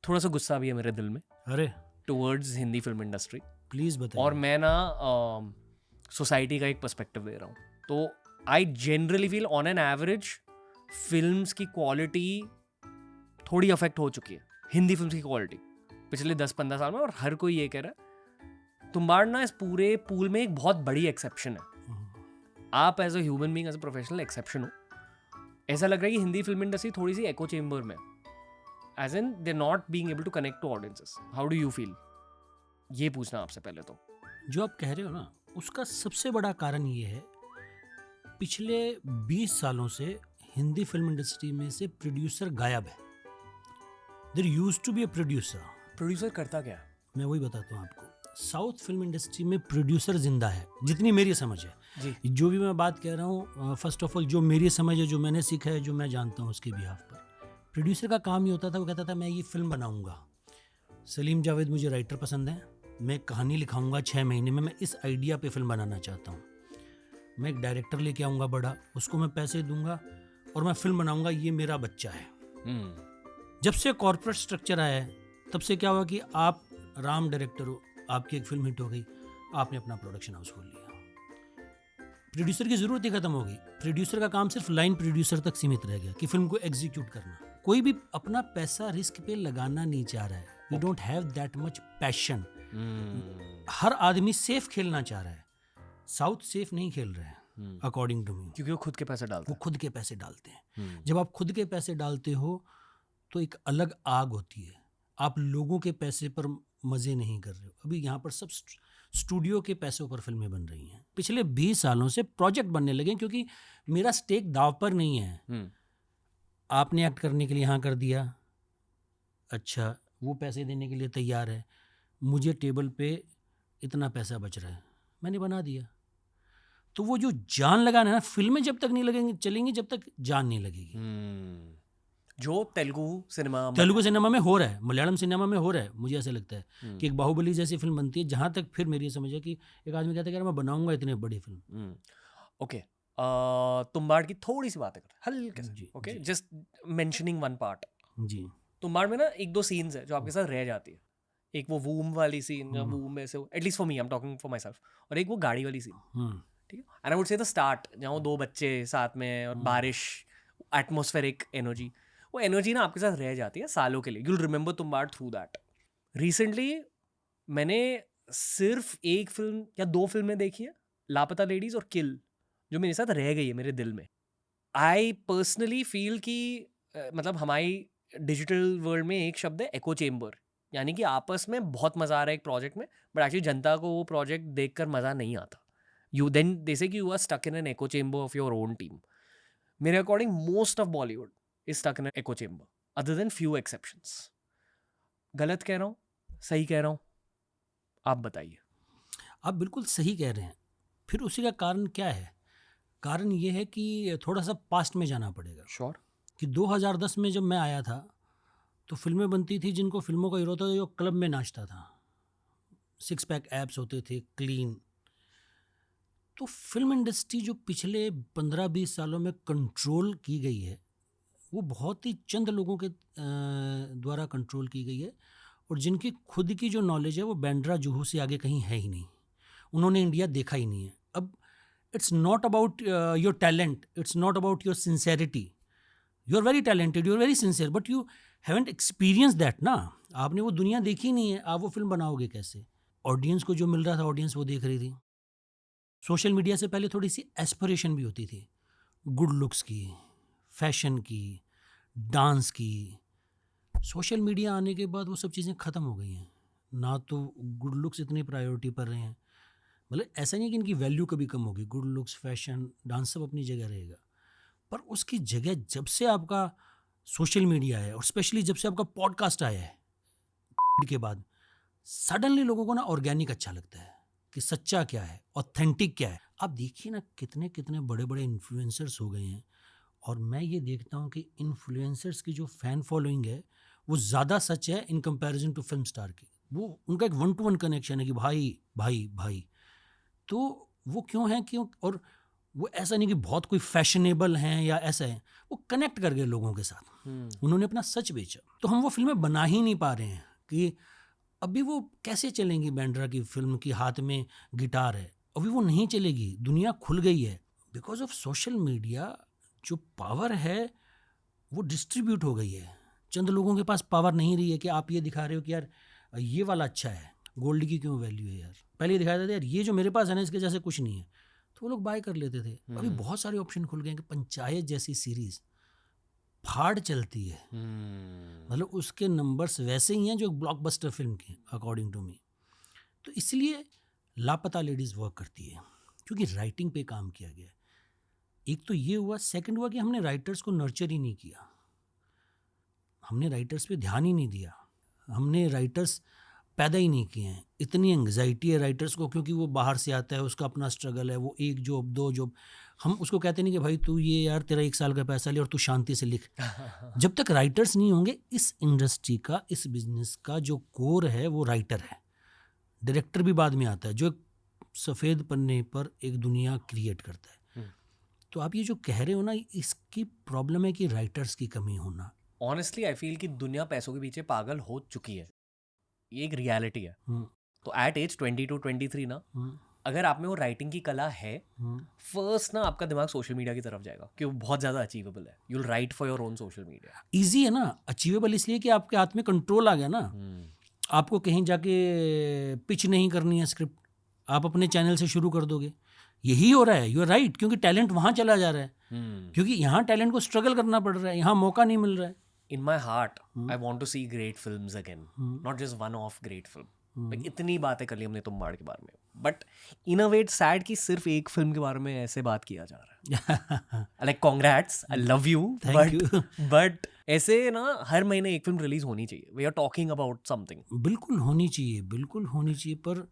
थोड़ा सा गुस्सा भी है मेरे दिल में अरे towards Hindi film industry, please बताइए। और मैं ना सोसाइटी का एक पर्सपेक्टिव दे रहा हूँ। तो I generally feel on an average films की क्वालिटी थोड़ी अफेक्ट हो चुकी है, हिंदी फिल्म्स की क्वालिटी पिछले 10-15 साल में, और हर कोई ये कह रहा है। तुम्बाड़ ना इस पूरे पूल में एक बहुत बड़ी एक्सेप्शन है। आप as a human being, as a professional exception हो। ऐसा लग रहा है कि हिंदी फिल्म इंडस्ट्री थोड़ी सी एको चेम्बर में, as in they not being able to connect to audiences. How do you feel? ये पूछना आपसे पहले तो। जो आप कह रहे हो ना, उसका सबसे बड़ा कारण ये है, पिछले 20 सालों से हिंदी फिल्म इंडस्ट्री में से प्रोड्यूसर गायब है। There used to be a producer. Producer करता क्या है? मैं वही बताता हूँ आपको। साउथ फिल्म इंडस्ट्री में प्रोड्यूसर जिंदा है, जितनी मेरी समझ है जी। जो भी मैं बात कह रहा हूँ, फर्स्ट ऑफ ऑल जो मेरी समझ है, जो मैंने सीखा है, जो मैं जानता हूँ उसके बिहाफ पर, प्रोड्यूसर का काम ये होता था, वो कहता था मैं ये फिल्म बनाऊंगा, सलीम जावेद मुझे राइटर पसंद है, मैं कहानी लिखाऊंगा 6 महीने में, मैं इस आइडिया पे फिल्म बनाना चाहता हूँ, मैं एक डायरेक्टर लेके आऊँगा बड़ा, उसको मैं पैसे दूंगा और मैं फिल्म बनाऊंगा, ये मेरा बच्चा है। जब से कॉर्पोरेट स्ट्रक्चर आया है, तब से क्या हुआ कि आप राम डायरेक्टर हो, आपकी एक फिल्म हिट हो गई, आपने अपना प्रोडक्शन हाउस खोल लिया, प्रोड्यूसर की जरूरत ही खत्म हो गई। प्रोड्यूसर का काम सिर्फ लाइन प्रोड्यूसर तक सीमित रह गया कि फिल्म को एग्जीक्यूट करना। कोई भी अपना पैसा रिस्क पे लगाना नहीं चाह रहा है। We don't have that much passion. हर आदमी सेफ खेलना चाह रहा है। साउथ सेफ नहीं खेल रहे हैं अकॉर्डिंग टू मी, क्योंकि वो खुद के पैसे डालते वो खुद के पैसे डालते हैं। जब आप खुद के पैसे डालते हो तो एक अलग आग होती है। आप लोगों के पैसे पर मज़े नहीं कर रहे हो। अभी यहाँ पर सब स्टूडियो के पैसों पर फिल्में बन रही हैं। पिछले 20 सालों से प्रोजेक्ट बनने लगे क्योंकि मेरा स्टेक दाव पर नहीं है। आपने एक्ट करने के लिए हाँ कर दिया, अच्छा वो पैसे देने के लिए तैयार है, मुझे टेबल पे इतना पैसा बच रहा है, मैंने बना दिया। तो वो जो जान लगाना है ना, फिल्में जब तक नहीं लगेंगी चलेंगी जब तक जान नहीं लगेगी। जो तेलुगु सिनेमा में हो रहा है, मलयालम सिनेमा में हो रहा है। मुझे ऐसा लगता है कि एक बाहुबली जैसी फिल्म बनती है, जहाँ तक फिर मेरी समझ है कि एक आदमी कहता है कि मैं बनाऊंगा इतनी बड़ी फिल्म। ओके, तुम्बाड़ की थोड़ी सी बातें कर हल्के से। Okay, just mentioning one part. जी, तुम्बाड़ में ना 1-2 सीन्स है जो आपके साथ रह जाती है। एक वो वूम वाली सीन, वूम में से at least for me, I am talking for my self, और एक वो गाड़ी वाली सीन। ठीक है, and I would say the start, जहाँ वो 2 बच्चे साथ में और बारिश, एटमॉस्फेरिक एनर्जी, वो एनर्जी ना आपके साथ रह जाती है सालों के लिए। You'll remember Tumbbad through that. Recently मैंने सिर्फ 1 फिल्म या 2 फिल्में देखी है, लापता लेडीज और किल, जो मेरे साथ रह गई है मेरे दिल में। आई पर्सनली फील कि मतलब हमारी डिजिटल वर्ल्ड में एक शब्द है एको चेम्बर, यानी कि आपस में बहुत मज़ा आ रहा है एक प्रोजेक्ट में, बट एक्चुअली जनता को वो प्रोजेक्ट देखकर मज़ा नहीं आता। You then they say that you are stuck in an echo chamber of your own team. मेरे according most of Bollywood is stuck in an echo chamber, other than few exceptions. गलत कह रहा हूँ, सही कह रहा हूँ? आप बताइए। आप बिल्कुल सही कह रहे हैं। फिर उसी का कारण क्या है? कारण ये है कि थोड़ा सा पास्ट में जाना पड़ेगा। श्योर। कि 2010 में जब मैं आया था तो फिल्में बनती थी, जिनको फिल्मों का हीरो था जो क्लब में नाचता था, 6 पैक एब्स होते थे, क्लीन। तो फिल्म इंडस्ट्री जो पिछले 15-20 सालों में कंट्रोल की गई है, वो बहुत ही चंद लोगों के द्वारा कंट्रोल की गई है, और जिनकी खुद की जो नॉलेज है वो बैंड्रा जुहू से आगे कहीं है ही नहीं। उन्होंने इंडिया देखा ही नहीं है। अब it's not about your talent, it's not about your sincerity. You are very talented, you are very sincere, but you haven't experience that ना। आपने वो दुनिया देखी नहीं है, आप वो फिल्म बनाओगे कैसे? ऑडियंस को जो मिल रहा था, ऑडियंस वो देख रही थी। सोशल मीडिया से पहले थोड़ी सी एस्पिरेशन भी होती थी, गुड लुक्स की, फैशन की, डांस की। सोशल मीडिया आने के बाद वो सब चीज़ें ख़त्म हो गई हैं। ना तो गुड लुक्स इतनी प्रायोरिटी पर रहे हैं, मतलब ऐसा नहीं कि इनकी वैल्यू कभी कम होगी। गुड लुक्स, फैशन, डांस सब अपनी जगह रहेगा, पर उसकी जगह जब से आपका सोशल मीडिया है, और स्पेशली जब से आपका पॉडकास्ट आया है के बाद, सडनली लोगों को ना ऑर्गेनिक अच्छा लगता है कि सच्चा क्या है, ऑथेंटिक क्या है। आप देखिए ना, कितने कितने बड़े बड़े इन्फ्लुएंसर्स हो गए हैं, और मैं ये देखता हूँ कि इन्फ्लुएंसर्स की जो फ़ैन फॉलोइंग है वो ज़्यादा सच है in comparison to film star की। वो उनका एक 1-to-1 कनेक्शन है कि भाई भाई भाई। तो वो क्यों है, क्यों? और वो ऐसा नहीं कि बहुत कोई फैशनेबल हैं या ऐसा है, वो कनेक्ट कर गए लोगों के साथ, उन्होंने अपना सच बेचा। तो हम वो फिल्में बना ही नहीं पा रहे हैं कि अभी वो कैसे चलेंगी। बैंड्रा की फिल्म की हाथ में गिटार है, अभी वो नहीं चलेगी, दुनिया खुल गई है बिकॉज ऑफ सोशल मीडिया। जो पावर है वो डिस्ट्रीब्यूट हो गई है, चंद लोगों के पास पावर नहीं रही है कि आप ये दिखा रहे हो कि यार ये वाला अच्छा है, गोल्ड की क्यों वैल्यू है यार। पहले ये दिखाया था यार ये जो मेरे पास है ना इसके जैसे कुछ नहीं है, तो वो लोग बाय कर लेते थे। अभी बहुत सारे ऑप्शन खुल गए हैं कि पंचायत जैसी सीरीज फाड़ चलती है, मतलब उसके नंबर्स वैसे ही हैं जो ब्लॉकबस्टर फिल्म के अकॉर्डिंग टू मी। तो इसलिए लापता लेडीज़ वर्क करती है क्योंकि राइटिंग पे काम किया गया है। एक तो ये हुआ, सेकंड हुआ कि हमने राइटर्स को नर्चर ही नहीं किया, हमने राइटर्स पे ध्यान ही नहीं दिया, हमने राइटर्स पैदा ही नहीं किए हैं। इतनी एंग्जाइटी है राइटर्स को क्योंकि वो बाहर से आता है, उसका अपना स्ट्रगल है, वो 1 जॉब 2 जॉब। हम उसको कहते नहीं कि भाई तू ये यार तेरा 1 साल का पैसा ले और तू शांति से लिख। जब तक राइटर्स नहीं होंगे इस इंडस्ट्री का, इस बिजनेस का जो कोर है वो राइटर है। डायरेक्टर भी बाद में आता है जो एक सफ़ेद पन्ने पर एक दुनिया क्रिएट करता है। तो आप ये जो कह रहे हो ना, इसकी प्रॉब्लम है कि राइटर्स की कमी होना। ऑनेस्टली आई फील कि दुनिया पैसों के पीछे पागल हो चुकी है, ये एक रियलिटी है। तो एट एज 22-23 ना, अगर आप में वो राइटिंग की कला है, फर्स्ट ना आपका दिमाग सोशल मीडिया की तरफ जाएगा क्योंकि वो बहुत ज़्यादा अचीवेबल है। You will write for your own social media. Easy है ना, अचीवेबल इसलिए कि आपके हाथ में कंट्रोल आ गया ना। आपको कहीं जाके पिच नहीं करनी है स्क्रिप्ट, आप अपने चैनल से शुरू कर दोगे। यही हो रहा है, यू आर राइट, क्योंकि टैलेंट वहाँ चला जा रहा है, क्योंकि यहाँ टैलेंट को स्ट्रगल करना पड़ रहा है, यहाँ मौका नहीं मिल रहा है। In my heart, I want to see great films again, not just one-off great film. Like, इतनी बातें कर ली हमने तुम्बाड़ के बारे में, but in a way it's sad कि सिर्फ एक फिल्म के बारे में ऐसे बात किया जा रहा है। Like congrats, I love you, but ऐसे ना हर महीने एक फिल्म रिलीज होनी चाहिए। We are talking about something. बिल्कुल होनी चाहिए, बिल्कुल होनी चाहिए, पर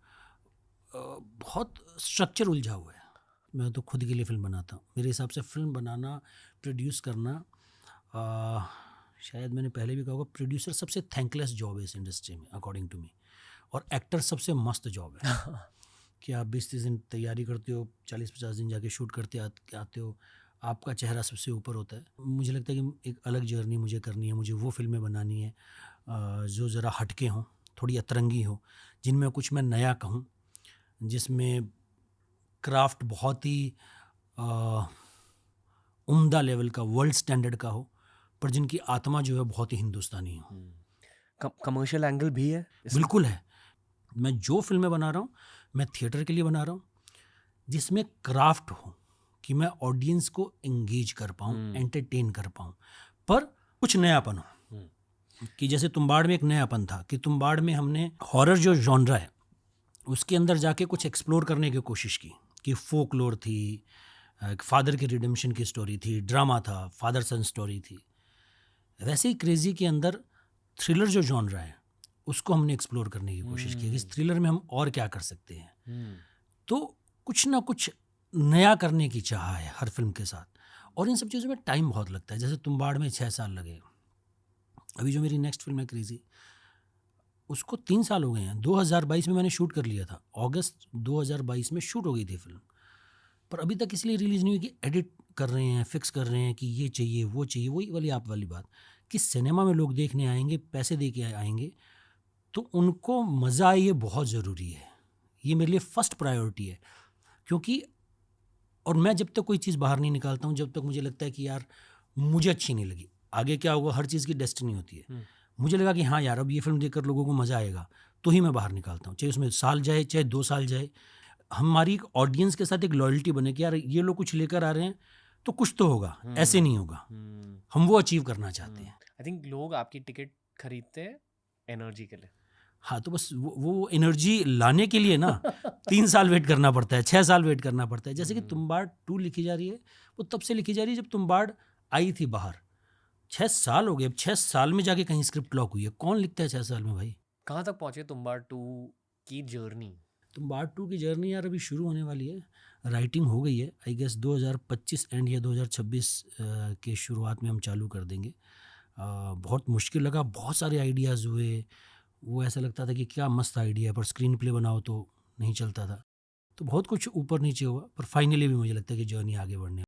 बहुत स्ट्रक्चर उलझा हुआ है। मैं तो खुद के लिए फिल्म बनाता हूँ। मेरे हिसाब से फिल्म बनाना, प्रोड्यूस करना, शायद मैंने पहले भी कहा होगा, प्रोड्यूसर सबसे थैंकलेस जॉब है इस इंडस्ट्री में अकॉर्डिंग टू मी, और एक्टर सबसे मस्त जॉब है। कि आप 20-30 दिन तैयारी करते हो, 40-50 दिन जाके शूट करते आते हो, आपका चेहरा सबसे ऊपर होता है। मुझे लगता है कि एक अलग जर्नी मुझे करनी है, मुझे वो फिल्में बनानी है जो ज़रा हटके हों, थोड़ी अतरंगी हो, जिनमें कुछ मैं नया कहूँ, जिसमें क्राफ्ट बहुत ही उम्दा लेवल का, वर्ल्ड स्टैंडर्ड का हो, पर जिनकी आत्मा जो है बहुत ही हिंदुस्तानी हो। कमर्शियल एंगल भी है बिल्कुल है। मैं जो फिल्में बना रहा हूँ, मैं थिएटर के लिए बना रहा हूँ जिसमें क्राफ्ट हो, कि मैं ऑडियंस को एंगेज कर पाऊँ, एंटरटेन कर पाऊँ, पर कुछ नयापन हो। कि जैसे तुम्बाड़ में एक नयापन था कि तुम्बाड़ में हमने हॉरर जो जॉनरा है उसके अंदर जाके कुछ एक्सप्लोर करने की कोशिश की, कि फोकलोर थी, फादर के रिडेम्पशन की स्टोरी थी, ड्रामा था, फादर सन स्टोरी थी। वैसे ही क्रेजी के अंदर थ्रिलर जो जॉनरा है उसको हमने एक्सप्लोर करने की कोशिश की कि इस थ्रिलर में हम और क्या कर सकते हैं। तो कुछ ना कुछ नया करने की चाह है हर फिल्म के साथ, और इन सब चीज़ों में टाइम बहुत लगता है। जैसे तुम्बाड़ में 6 साल लगे, अभी जो मेरी नेक्स्ट फिल्म है क्रेजी, उसको 3 साल हो गए हैं। 2022 में मैंने शूट कर लिया था, अगस्त 2022 में शूट हो गई थी फिल्म, पर अभी तक इसलिए रिलीज़ नहीं हुई कि एडिट कर रहे हैं, फिक्स कर रहे हैं कि ये चाहिए वो चाहिए। वही वाली आप वाली बात कि सिनेमा में लोग देखने आएंगे, पैसे दे के आएंगे, तो उनको मज़ा आए, ये बहुत ज़रूरी है। ये मेरे लिए फर्स्ट प्रायोरिटी है, क्योंकि और मैं जब तक कोई चीज़ बाहर नहीं निकालता हूँ, जब तक मुझे लगता है कि यार मुझे अच्छी नहीं लगी, आगे क्या होगा, हर चीज़ की डेस्टिनी होती है। मुझे लगा कि हाँ यार अब ये फिल्म देखकर लोगों को मज़ा आएगा, तो ही मैं बाहर निकालता हूँ, चाहे उसमें साल जाए चाहे 2 साल जाए। हमारी ऑडियंस के साथ एक लॉयल्टी बने कि यार ये लोग कुछ लेकर आ रहे हैं तो कुछ तो होगा, ऐसे नहीं होगा। हम वो अचीव करना चाहते हैं। आई थिंक लोग आपकी टिकट खरीदते हैं एनर्जी के लिए। हाँ, तो बस वो एनर्जी लाने के लिए ना 3 साल वेट करना पड़ता है, 6 साल वेट करना पड़ता है। जैसे कि तुम्बाड़ 2 लिखी जा रही है, वो तब से लिखी जा रही है जब तुम्बाड़ आई थी बाहर। 6 साल हो गए, अब 6 साल में जाके कहीं स्क्रिप्ट लॉक हुई है। कौन लिखता है 6 साल में भाई? कहाँ तक पहुँचे तुम्बाड़ 2 की जर्नी? तुम्बाड़ 2 की जर्नी यार अभी शुरू होने वाली है, राइटिंग हो गई है। आई गेस 2025 एंड या 2026 के शुरुआत में हम चालू कर देंगे। बहुत मुश्किल लगा, बहुत सारे आइडियाज़ हुए, वो ऐसा लगता था कि क्या मस्त आइडिया है, पर स्क्रीन प्ले बनाओ तो नहीं चलता था। तो बहुत कुछ ऊपर नीचे हुआ, पर फाइनली भी मुझे लगता है कि जर्नी आगे बढ़ने